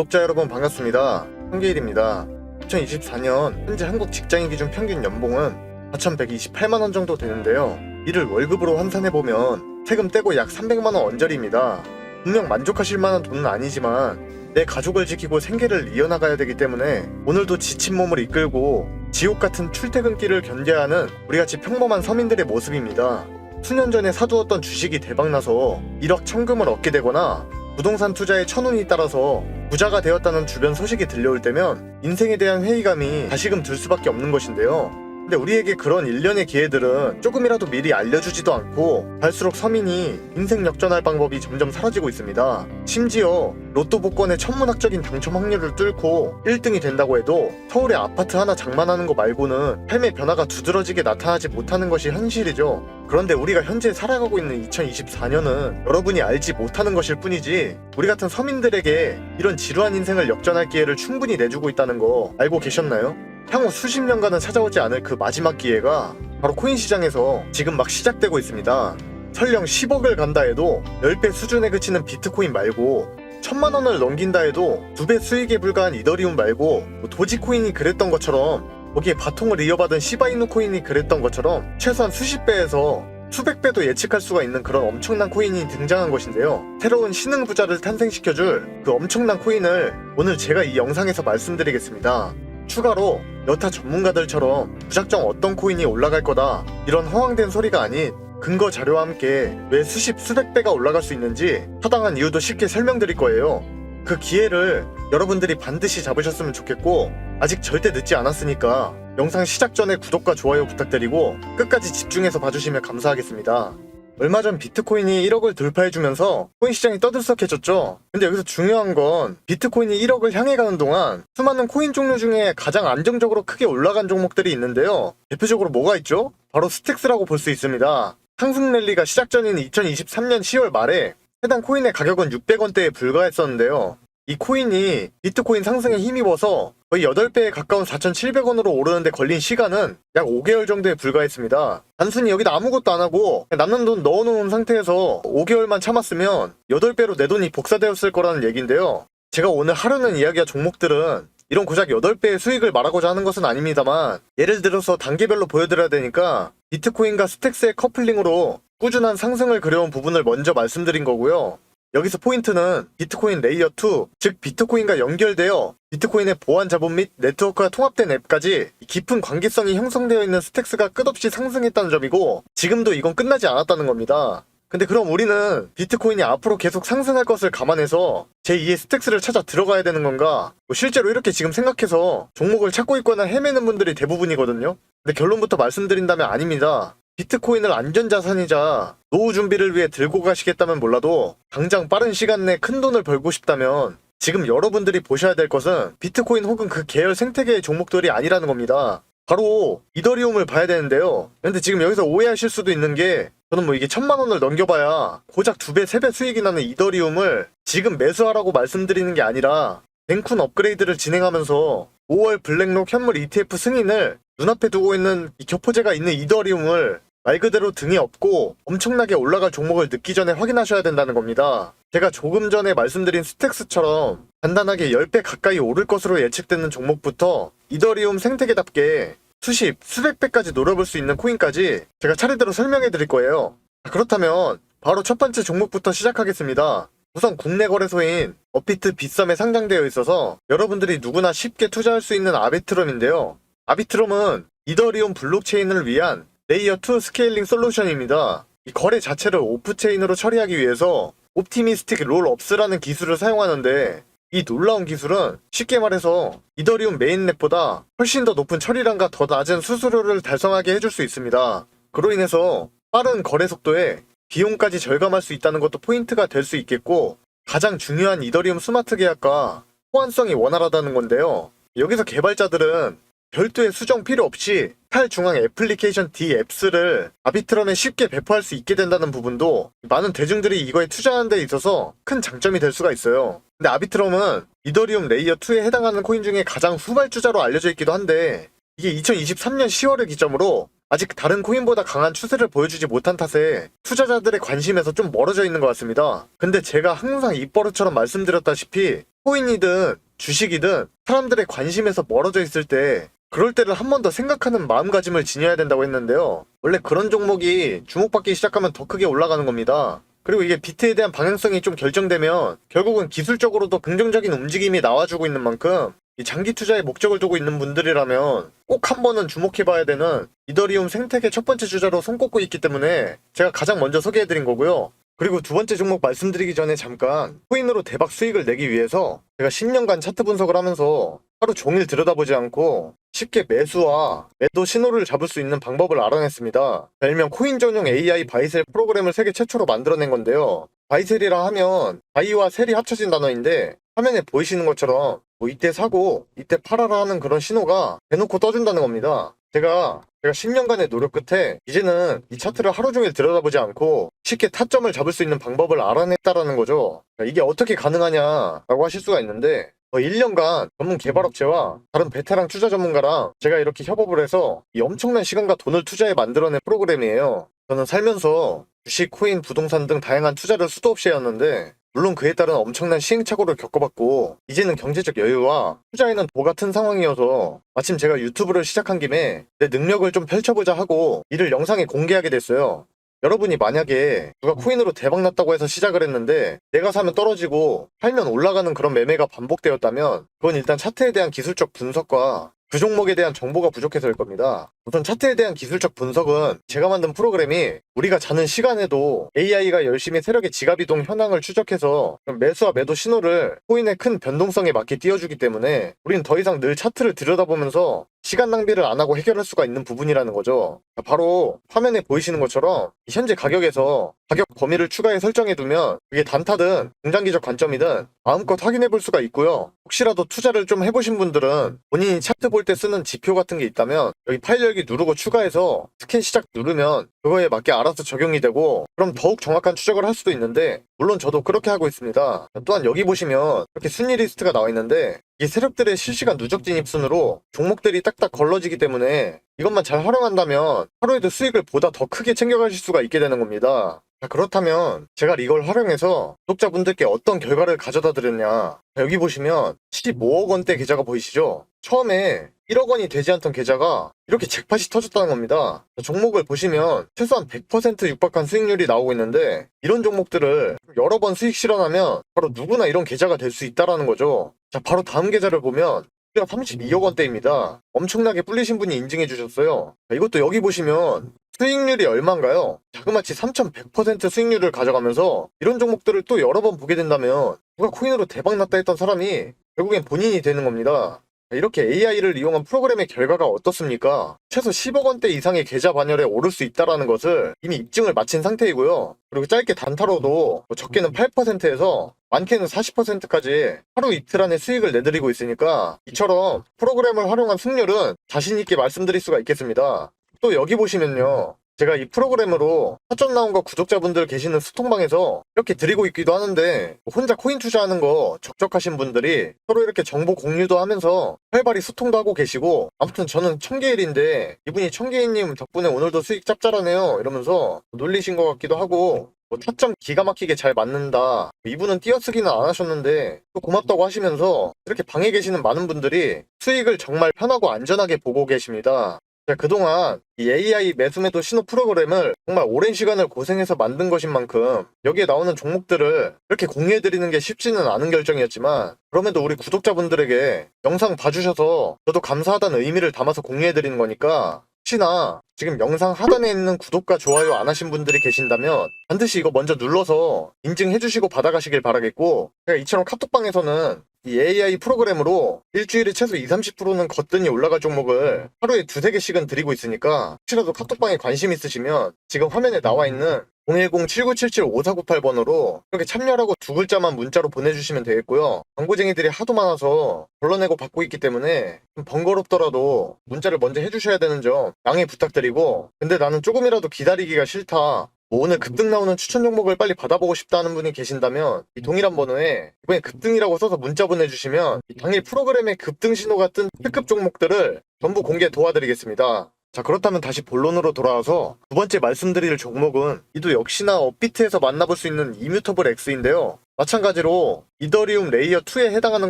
구독자 여러분 반갑습니다. 한계일입니다. 2024년 현재 한국 직장인 기준 평균 연봉은 4,128만원 정도 되는데요. 이를 월급으로 환산해보면 세금 떼고 약 300만원 언저리입니다. 분명 만족하실 만한 돈은 아니지만 내 가족을 지키고 생계를 이어나가야 되기 때문에 오늘도 지친 몸을 이끌고 지옥같은 출퇴근길을 견뎌야 하는 우리같이 평범한 서민들의 모습입니다. 수년 전에 사두었던 주식이 대박나서 1억 천금을 얻게 되거나 부동산 투자에 천운이 따라서 부자가 되었다는 주변 소식이 들려올 때면 인생에 대한 회의감이 다시금 들 수밖에 없는 것인데요. 근데 우리에게 그런 일련의 기회들은 조금이라도 미리 알려주지도 않고 갈수록 서민이 인생 역전할 방법이 점점 사라지고 있습니다. 심지어 로또 복권의 천문학적인 당첨 확률을 뚫고 1등이 된다고 해도 서울에 아파트 하나 장만하는 거 말고는 삶의 변화가 두드러지게 나타나지 못하는 것이 현실이죠. 그런데 우리가 현재 살아가고 있는 2024년은 여러분이 알지 못하는 것일 뿐이지 우리 같은 서민들에게 이런 지루한 인생을 역전할 기회를 충분히 내주고 있다는 거 알고 계셨나요? 향후 수십 년간은 찾아오지 않을 그 마지막 기회가 바로 코인 시장에서 지금 막 시작되고 있습니다. 설령 10억을 간다 해도 10배 수준에 그치는 비트코인 말고 1000만원을 넘긴다 해도 2배 수익에 불과한 이더리움 말고 도지코인이 그랬던 것처럼 거기에 바통을 이어받은 시바이누 코인이 그랬던 것처럼 최소한 수십 배에서 수백 배도 예측할 수가 있는 그런 엄청난 코인이 등장한 것인데요. 새로운 신흥 부자를 탄생시켜줄 그 엄청난 코인을 오늘 제가 이 영상에서 말씀드리겠습니다. 추가로 여타 전문가들처럼 무작정 어떤 코인이 올라갈 거다 이런 허황된 소리가 아닌 근거 자료와 함께 왜 수십 수백 배가 올라갈 수 있는지 타당한 이유도 쉽게 설명드릴 거예요. 그 기회를 여러분들이 반드시 잡으셨으면 좋겠고 아직 절대 늦지 않았으니까 영상 시작 전에 구독과 좋아요 부탁드리고 끝까지 집중해서 봐주시면 감사하겠습니다. 얼마 전 비트코인이 1억을 돌파해주면서 코인 시장이 떠들썩해졌죠. 근데 여기서 중요한 건 비트코인이 1억을 향해 가는 동안 수많은 코인 종류 중에 가장 안정적으로 크게 올라간 종목들이 있는데요. 대표적으로 뭐가 있죠? 바로 스택스라고 볼 수 있습니다. 상승 랠리가 시작 전인 2023년 10월 말에 해당 코인의 가격은 600원대에 불과했었는데요. 이 코인이 비트코인 상승에 힘입어서 거의 8배에 가까운 4,700원으로 오르는데 걸린 시간은 약 5개월 정도에 불과했습니다. 단순히 여기다 아무것도 안하고 남는 돈 넣어놓은 상태에서 5개월만 참았으면 8배로 내 돈이 복사되었을 거라는 얘기인데요. 제가 오늘 하려는 이야기와 종목들은 이런 고작 8배의 수익을 말하고자 하는 것은 아닙니다만 예를 들어서 단계별로 보여드려야 되니까 비트코인과 스택스의 커플링으로 꾸준한 상승을 그려온 부분을 먼저 말씀드린 거고요. 여기서 포인트는 비트코인 레이어 2, 즉 비트코인과 연결되어 비트코인의 보안 자본 및 네트워크가 통합된 앱까지 깊은 관계성이 형성되어 있는 스택스가 끝없이 상승했다는 점이고 지금도 이건 끝나지 않았다는 겁니다. 근데 그럼 우리는 비트코인이 앞으로 계속 상승할 것을 감안해서 제2의 스택스를 찾아 들어가야 되는 건가? 실제로 이렇게 지금 생각해서 종목을 찾고 있거나 헤매는 분들이 대부분이거든요. 근데 결론부터 말씀드린다면 아닙니다. 비트코인을 안전자산이자 노후 준비를 위해 들고 가시겠다면 몰라도 당장 빠른 시간 내에 큰 돈을 벌고 싶다면 지금 여러분들이 보셔야 될 것은 비트코인 혹은 그 계열 생태계의 종목들이 아니라는 겁니다. 바로 이더리움을 봐야 되는데요. 근데 지금 여기서 오해하실 수도 있는 게 저는 이게 1000만원을 넘겨봐야 고작 2배, 3배 수익이 나는 이더리움을 지금 매수하라고 말씀드리는 게 아니라 뱅쿤 업그레이드를 진행하면서 5월 블랙록 현물 ETF 승인을 눈앞에 두고 있는 이 교포제가 있는 이더리움을 말 그대로 등에 업고 엄청나게 올라갈 종목을 늦기 전에 확인하셔야 된다는 겁니다. 제가 조금 전에 말씀드린 스택스처럼 간단하게 10배 가까이 오를 것으로 예측되는 종목부터 이더리움 생태계답게 수십, 수백 배까지 노려볼 수 있는 코인까지 제가 차례대로 설명해 드릴 거예요. 그렇다면 바로 첫 번째 종목부터 시작하겠습니다. 우선 국내 거래소인 업비트 빗썸에 상장되어 있어서 여러분들이 누구나 쉽게 투자할 수 있는 아비트럼인데요. 아비트럼은 이더리움 블록체인을 위한 레이어 2 스케일링 솔루션입니다. 이 거래 자체를 오프체인으로 처리하기 위해서 옵티미스틱 롤업스라는 기술을 사용하는데 이 놀라운 기술은 쉽게 말해서 이더리움 메인넷보다 훨씬 더 높은 처리량과 더 낮은 수수료를 달성하게 해줄 수 있습니다. 그로 인해서 빠른 거래 속도에 비용까지 절감할 수 있다는 것도 포인트가 될 수 있겠고 가장 중요한 이더리움 스마트 계약과 호환성이 원활하다는 건데요. 여기서 개발자들은 별도의 수정 필요 없이 탈중앙 애플리케이션 DApps를 아비트럼에 쉽게 배포할 수 있게 된다는 부분도 많은 대중들이 이거에 투자하는 데 있어서 큰 장점이 될 수가 있어요. 근데 아비트럼은 이더리움 레이어 2에 해당하는 코인 중에 가장 후발주자로 알려져 있기도 한데 이게 2023년 10월을 기점으로 아직 다른 코인보다 강한 추세를 보여주지 못한 탓에 투자자들의 관심에서 좀 멀어져 있는 것 같습니다. 근데 제가 항상 입버릇처럼 말씀드렸다시피 코인이든 주식이든 사람들의 관심에서 멀어져 있을 때 그럴 때를 한 번 더 생각하는 마음가짐을 지녀야 된다고 했는데요. 원래 그런 종목이 주목받기 시작하면 더 크게 올라가는 겁니다. 그리고 이게 비트에 대한 방향성이 좀 결정되면 결국은 기술적으로도 긍정적인 움직임이 나와주고 있는 만큼 이 장기 투자의 목적을 두고 있는 분들이라면 꼭 한 번은 주목해봐야 되는 이더리움 생태계 첫 번째 주자로 손꼽고 있기 때문에 제가 가장 먼저 소개해드린 거고요. 그리고 두 번째 종목 말씀드리기 전에 잠깐 코인으로 대박 수익을 내기 위해서 제가 10년간 차트 분석을 하면서 하루 종일 들여다보지 않고 쉽게 매수와 매도 신호를 잡을 수 있는 방법을 알아냈습니다. 일명 코인 전용 AI 바이셀 프로그램을 세계 최초로 만들어낸 건데요. 바이셀이라 하면 바이와 셀이 합쳐진 단어인데 화면에 보이시는 것처럼 뭐 이때 사고 이때 팔아라 하는 그런 신호가 대놓고 떠준다는 겁니다. 제가 10년간의 노력 끝에 이제는 이 차트를 하루 종일 들여다보지 않고 쉽게 타점을 잡을 수 있는 방법을 알아냈다라는 거죠. 이게 어떻게 가능하냐라고 하실 수가 있는데 1년간 전문 개발업체와 다른 베테랑 투자 전문가랑 제가 이렇게 협업을 해서 이 엄청난 시간과 돈을 투자해 만들어낸 프로그램이에요. 저는 살면서 주식, 코인, 부동산 등 다양한 투자를 수도 없이 해왔는데 물론 그에 따른 엄청난 시행착오를 겪어봤고 이제는 경제적 여유와 투자에는 도 같은 상황이어서 마침 제가 유튜브를 시작한 김에 내 능력을 좀 펼쳐보자 하고 이를 영상에 공개하게 됐어요. 여러분이 만약에 누가 코인으로 대박났다고 해서 시작을 했는데 내가 사면 떨어지고 팔면 올라가는 그런 매매가 반복되었다면 그건 일단 차트에 대한 기술적 분석과 그 종목에 대한 정보가 부족해서일 겁니다. 우선 차트에 대한 기술적 분석은 제가 만든 프로그램이 우리가 자는 시간에도 AI가 열심히 세력의 지갑이동 현황을 추적해서 매수와 매도 신호를 코인의 큰 변동성에 맞게 띄워주기 때문에 우리는 더 이상 늘 차트를 들여다보면서 시간 낭비를 안 하고 해결할 수가 있는 부분이라는 거죠. 바로 화면에 보이시는 것처럼 현재 가격에서 가격 범위를 추가해 설정해두면 그게 단타든 중장기적 관점이든 마음껏 확인해 볼 수가 있고요. 혹시라도 투자를 좀 해보신 분들은 본인이 차트 볼 때 쓰는 지표 같은 게 있다면 여기 파일 열기 누르고 추가해서 스캔 시작 누르면 그거에 맞게 알아서 적용이 되고 그럼 더욱 정확한 추적을 할 수도 있는데 물론 저도 그렇게 하고 있습니다. 또한 여기 보시면 이렇게 순위 리스트가 나와 있는데 이 세력들의 실시간 누적 진입 순으로 종목들이 딱딱 걸러지기 때문에 이것만 잘 활용한다면 하루에도 수익을 보다 더 크게 챙겨가실 수가 있게 되는 겁니다. 자, 그렇다면 제가 이걸 활용해서 구독자분들께 어떤 결과를 가져다 드렸냐. 여기 보시면 15억 원대 계좌가 보이시죠? 처음에 1억 원이 되지 않던 계좌가 이렇게 잭팟이 터졌다는 겁니다. 종목을 보시면 최소한 100% 육박한 수익률이 나오고 있는데 이런 종목들을 여러 번 수익 실현하면 바로 누구나 이런 계좌가 될 수 있다는 거죠. 자, 바로 다음 계좌를 보면 32억 원대입니다. 엄청나게 불리신 분이 인증해 주셨어요. 자, 이것도 여기 보시면 수익률이 얼마인가요? 자그마치 3100% 수익률을 가져가면서 이런 종목들을 또 여러 번 보게 된다면 누가 코인으로 대박났다 했던 사람이 결국엔 본인이 되는 겁니다. 이렇게 AI를 이용한 프로그램의 결과가 어떻습니까? 최소 10억 원대 이상의 계좌 반열에 오를 수 있다는 것을 이미 입증을 마친 상태이고요. 그리고 짧게 단타로도 적게는 8%에서 많게는 40%까지 하루 이틀 안에 수익을 내드리고 있으니까 이처럼 프로그램을 활용한 승률은 자신있게 말씀드릴 수가 있겠습니다. 또 여기 보시면요. 제가 이 프로그램으로 사전 나온 거 구독자분들 계시는 소통방에서 이렇게 드리고 있기도 하는데 혼자 코인 투자하는 거 적적하신 분들이 서로 이렇게 정보 공유도 하면서 활발히 소통도 하고 계시고 아무튼 저는 청개일인데 이분이 청개일님 덕분에 오늘도 수익 짭짤하네요 이러면서 놀리신 것 같기도 하고 타점 기가 막히게 잘 맞는다. 이분은 띄어쓰기는 안 하셨는데 또 고맙다고 하시면서 이렇게 방에 계시는 많은 분들이 수익을 정말 편하고 안전하게 보고 계십니다. 그동안 이 AI 매수매도 신호 프로그램을 정말 오랜 시간을 고생해서 만든 것인 만큼 여기에 나오는 종목들을 이렇게 공유해드리는 게 쉽지는 않은 결정이었지만 그럼에도 우리 구독자분들에게 영상 봐주셔서 저도 감사하다는 의미를 담아서 공유해드리는 거니까 혹시나 지금 영상 하단에 있는 구독과 좋아요 안 하신 분들이 계신다면 반드시 이거 먼저 눌러서 인증해주시고 받아가시길 바라겠고 제가 이처럼 카톡방에서는 이 AI 프로그램으로 일주일에 최소 20-30%는 거뜬히 올라갈 종목을 하루에 2-3개씩은 드리고 있으니까 혹시라도 카톡방에 관심 있으시면 지금 화면에 나와 있는 010-7977-5498번으로 이렇게 참여라고 두 글자만 문자로 보내주시면 되겠고요. 광고쟁이들이 하도 많아서 걸러내고 받고 있기 때문에 좀 번거롭더라도 문자를 먼저 해주셔야 되는 점 양해 부탁드리고 근데 나는 조금이라도 기다리기가 싫다. 오늘 급등 나오는 추천 종목을 빨리 받아보고 싶다는 분이 계신다면 이 동일한 번호에 이번에 급등이라고 써서 문자 보내주시면 당일 프로그램의 급등 신호가 뜬 특급 종목들을 전부 공개 도와드리겠습니다. 자, 그렇다면 다시 본론으로 돌아와서 두 번째 말씀드릴 종목은 이도 역시나 업비트에서 만나볼 수 있는 이뮤터블 X인데요. 마찬가지로 이더리움 레이어 2에 해당하는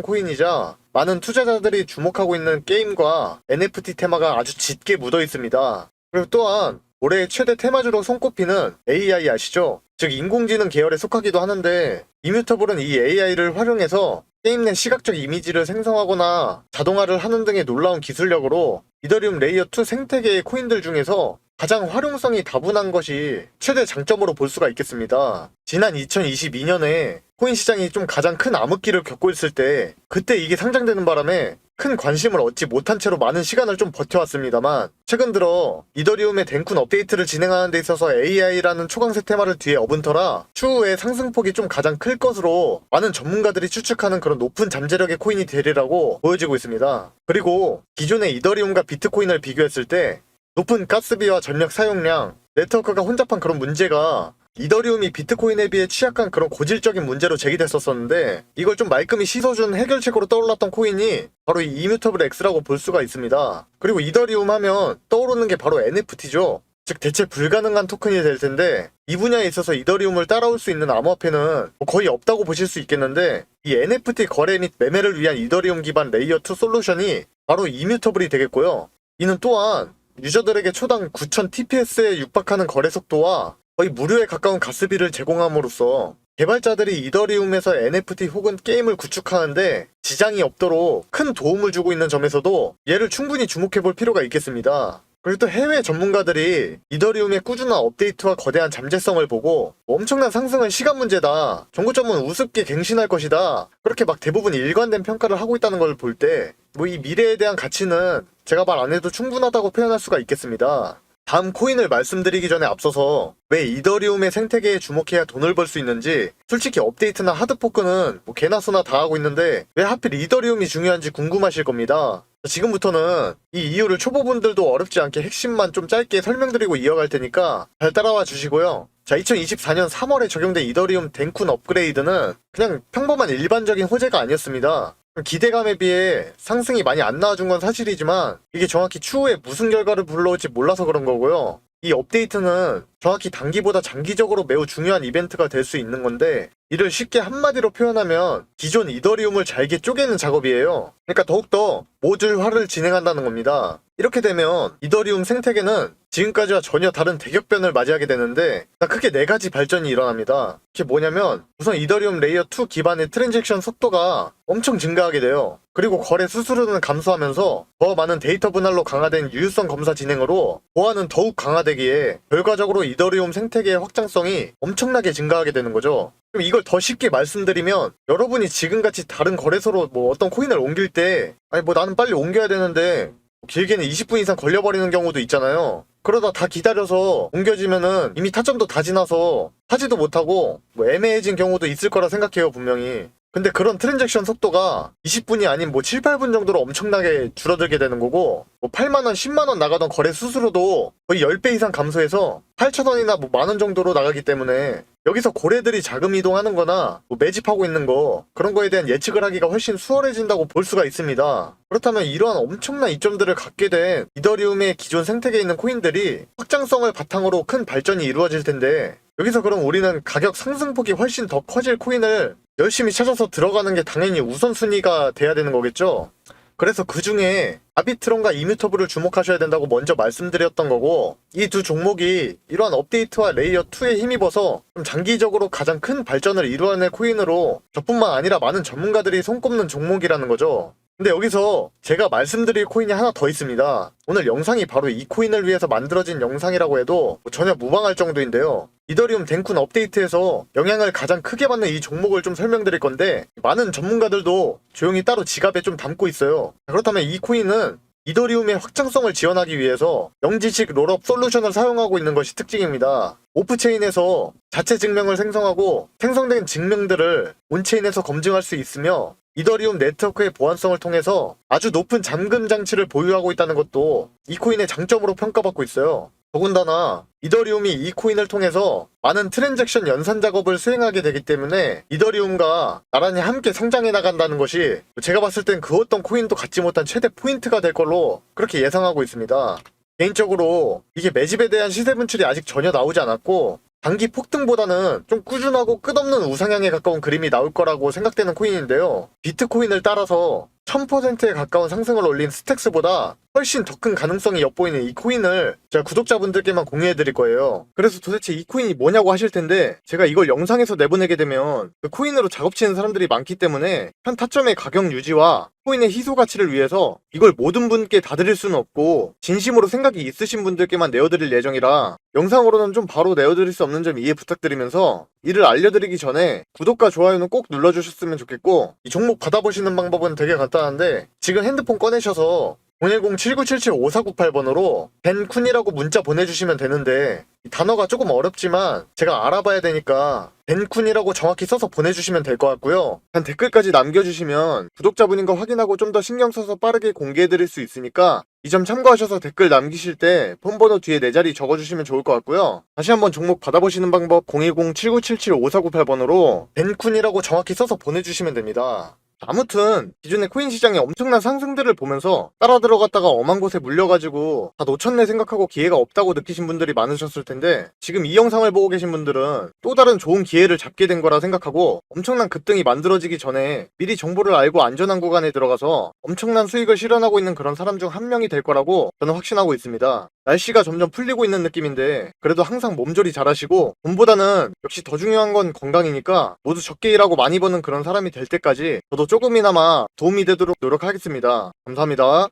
코인이자 많은 투자자들이 주목하고 있는 게임과 NFT 테마가 아주 짙게 묻어 있습니다. 그리고 또한 올해 최대 테마주로 손꼽히는 AI 아시죠? 즉 인공지능 계열에 속하기도 하는데 이뮤터블은 이 AI를 활용해서 게임 내 시각적 이미지를 생성하거나 자동화를 하는 등의 놀라운 기술력으로 이더리움 레이어 2 생태계의 코인들 중에서 가장 활용성이 다분한 것이 최대 장점으로 볼 수가 있겠습니다. 지난 2022년에 코인 시장이 좀 가장 큰 암흑기를 겪고 있을 때 그때 이게 상장되는 바람에 큰 관심을 얻지 못한 채로 많은 시간을 좀 버텨왔습니다만 최근 들어 이더리움의 덴쿤 업데이트를 진행하는 데 있어서 AI라는 초강세 테마를 뒤에 업은 터라 추후에 상승폭이 좀 가장 클 것으로 많은 전문가들이 추측하는 그런 높은 잠재력의 코인이 되리라고 보여지고 있습니다. 그리고 기존의 이더리움과 비트코인을 비교했을 때 높은 가스비와 전력 사용량, 네트워크가 혼잡한 그런 문제가 이더리움이 비트코인에 비해 취약한 그런 고질적인 문제로 제기됐었는데 이걸 좀 말끔히 씻어준 해결책으로 떠올랐던 코인이 바로 이 이뮤터블 X라고 볼 수가 있습니다. 그리고 이더리움 하면 떠오르는 게 바로 NFT죠. 즉 대체 불가능한 토큰이 될 텐데 이 분야에 있어서 이더리움을 따라올 수 있는 암호화폐는 거의 없다고 보실 수 있겠는데 이 NFT 거래 및 매매를 위한 이더리움 기반 레이어 2 솔루션이 바로 이뮤터블이 되겠고요. 이는 또한 유저들에게 초당 9000 TPS에 육박하는 거래 속도와 거의 무료에 가까운 가스비를 제공함으로써 개발자들이 이더리움에서 NFT 혹은 게임을 구축하는데 지장이 없도록 큰 도움을 주고 있는 점에서도 얘를 충분히 주목해볼 필요가 있겠습니다. 그리고 또 해외 전문가들이 이더리움의 꾸준한 업데이트와 거대한 잠재성을 보고 엄청난 상승은 시간 문제다, 정고점은 우습게 갱신할 것이다, 그렇게 막 대부분 일관된 평가를 하고 있다는 걸 볼 때 이 미래에 대한 가치는 제가 말 안 해도 충분하다고 표현할 수가 있겠습니다. 다음 코인을 말씀드리기 전에 앞서서 왜 이더리움의 생태계에 주목해야 돈을 벌 수 있는지, 솔직히 업데이트나 하드포크는 개나 소나 다 하고 있는데 왜 하필 이더리움이 중요한지 궁금하실 겁니다. 지금부터는 이 이유를 초보분들도 어렵지 않게 핵심만 좀 짧게 설명드리고 이어갈 테니까 잘 따라와 주시고요. 자, 2024년 3월에 적용된 이더리움 덴쿤 업그레이드는 그냥 평범한 일반적인 호재가 아니었습니다. 기대감에 비해 상승이 많이 안 나와준 건 사실이지만 이게 정확히 추후에 무슨 결과를 불러올지 몰라서 그런 거고요. 이 업데이트는 정확히 단기보다 장기적으로 매우 중요한 이벤트가 될 수 있는 건데 이를 쉽게 한마디로 표현하면 기존 이더리움을 잘게 쪼개는 작업이에요. 그러니까 더욱더 모듈화를 진행한다는 겁니다. 이렇게 되면 이더리움 생태계는 지금까지와 전혀 다른 대격변을 맞이하게 되는데 크게 4가지 발전이 일어납니다. 그게 뭐냐면 우선 이더리움 레이어 2 기반의 트랜잭션 속도가 엄청 증가하게 돼요. 그리고 거래 수수료는 감소하면서 더 많은 데이터 분할로 강화된 유효성 검사 진행으로 보안은 더욱 강화되기에 결과적으로 이더리움 생태계의 확장성이 엄청나게 증가하게 되는 거죠. 그럼 이걸 더 쉽게 말씀드리면 여러분이 지금같이 다른 거래소로 어떤 코인을 옮길 때 나는 빨리 옮겨야 되는데 길게는 20분 이상 걸려버리는 경우도 있잖아요. 그러다 다 기다려서 옮겨지면은 이미 타점도 다 지나서 하지도 못하고 애매해진 경우도 있을 거라 생각해요, 분명히. 근데 그런 트랜잭션 속도가 20분이 아닌 7, 8분 정도로 엄청나게 줄어들게 되는 거고 8만원, 10만원 나가던 거래 수수료도 거의 10배 이상 감소해서 8천원이나 만원 정도로 나가기 때문에 여기서 고래들이 자금 이동하는 거나 매집하고 있는 거 그런 거에 대한 예측을 하기가 훨씬 수월해진다고 볼 수가 있습니다. 그렇다면 이러한 엄청난 이점들을 갖게 된 이더리움의 기존 생태계에 있는 코인들이 확장성을 바탕으로 큰 발전이 이루어질 텐데 여기서 그럼 우리는 가격 상승폭이 훨씬 더 커질 코인을 열심히 찾아서 들어가는 게 당연히 우선순위가 돼야 되는 거겠죠? 그래서 그 중에 아비트론과 이뮤터블을 주목하셔야 된다고 먼저 말씀드렸던 거고 이 두 종목이 이러한 업데이트와 레이어 2에 힘입어서 좀 장기적으로 가장 큰 발전을 이루어낼 코인으로 저뿐만 아니라 많은 전문가들이 손꼽는 종목이라는 거죠. 근데 여기서 제가 말씀드릴 코인이 하나 더 있습니다. 오늘 영상이 바로 이 코인을 위해서 만들어진 영상이라고 해도 전혀 무방할 정도인데요. 이더리움 덴쿤 업데이트에서 영향을 가장 크게 받는 이 종목을 좀 설명드릴 건데 많은 전문가들도 조용히 따로 지갑에 좀 담고 있어요. 그렇다면 이 코인은 이더리움의 확장성을 지원하기 위해서 영지식 롤업 솔루션을 사용하고 있는 것이 특징입니다. 오프체인에서 자체 증명을 생성하고 생성된 증명들을 온체인에서 검증할 수 있으며 이더리움 네트워크의 보안성을 통해서 아주 높은 잠금 장치를 보유하고 있다는 것도 이 코인의 장점으로 평가받고 있어요. 더군다나 이더리움이 이 코인을 통해서 많은 트랜잭션 연산 작업을 수행하게 되기 때문에 이더리움과 나란히 함께 성장해 나간다는 것이 제가 봤을 땐 그 어떤 코인도 갖지 못한 최대 포인트가 될 걸로 그렇게 예상하고 있습니다. 개인적으로 이게 매집에 대한 시세 분출이 아직 전혀 나오지 않았고 단기 폭등보다는 좀 꾸준하고 끝없는 우상향에 가까운 그림이 나올 거라고 생각되는 코인인데요. 비트코인을 따라서 1000%에 가까운 상승을 올린 스택스보다 훨씬 더 큰 가능성이 엿보이는 이 코인을 제가 구독자분들께만 공유해드릴 거예요. 그래서 도대체 이 코인이 뭐냐고 하실 텐데, 제가 이걸 영상에서 내보내게 되면 그 코인으로 작업치는 사람들이 많기 때문에 현 타점의 가격 유지와 코인의 희소 가치를 위해서 이걸 모든 분께 다 드릴 수는 없고 진심으로 생각이 있으신 분들께만 내어드릴 예정이라 영상으로는 좀 바로 내어드릴 수 없는 점 이해 부탁드리면서, 이를 알려드리기 전에 구독과 좋아요는 꼭 눌러주셨으면 좋겠고, 이 종목 받아보시는 방법은 되게 간단한데, 지금 핸드폰 꺼내셔서 010-7977-5498번으로 벤쿤이라고 문자 보내주시면 되는데, 이 단어가 조금 어렵지만 제가 알아봐야 되니까 벤쿤이라고 정확히 써서 보내주시면 될 것 같고요. 한 댓글까지 남겨주시면 구독자분인 거 확인하고 좀 더 신경 써서 빠르게 공개해드릴 수 있으니까 이 점 참고하셔서 댓글 남기실 때 폰번호 뒤에 내 자리 적어주시면 좋을 것 같고요. 다시 한번 종목 받아보시는 방법 010-7977-5498번으로 벤쿤이라고 정확히 써서 보내주시면 됩니다. 아무튼 기존의 코인 시장의 엄청난 상승들을 보면서 따라 들어갔다가 엄한 곳에 물려가지고 다 놓쳤네 생각하고 기회가 없다고 느끼신 분들이 많으셨을 텐데, 지금 이 영상을 보고 계신 분들은 또 다른 좋은 기회를 잡게 된 거라 생각하고 엄청난 급등이 만들어지기 전에 미리 정보를 알고 안전한 구간에 들어가서 엄청난 수익을 실현하고 있는 그런 사람 중 한 명이 될 거라고 저는 확신하고 있습니다. 날씨가 점점 풀리고 있는 느낌인데 그래도 항상 몸조리 잘하시고, 돈보다는 역시 더 중요한 건 건강이니까 모두 적게 일하고 많이 버는 그런 사람이 될 때까지 저도 조금이나마 도움이 되도록 노력하겠습니다. 감사합니다.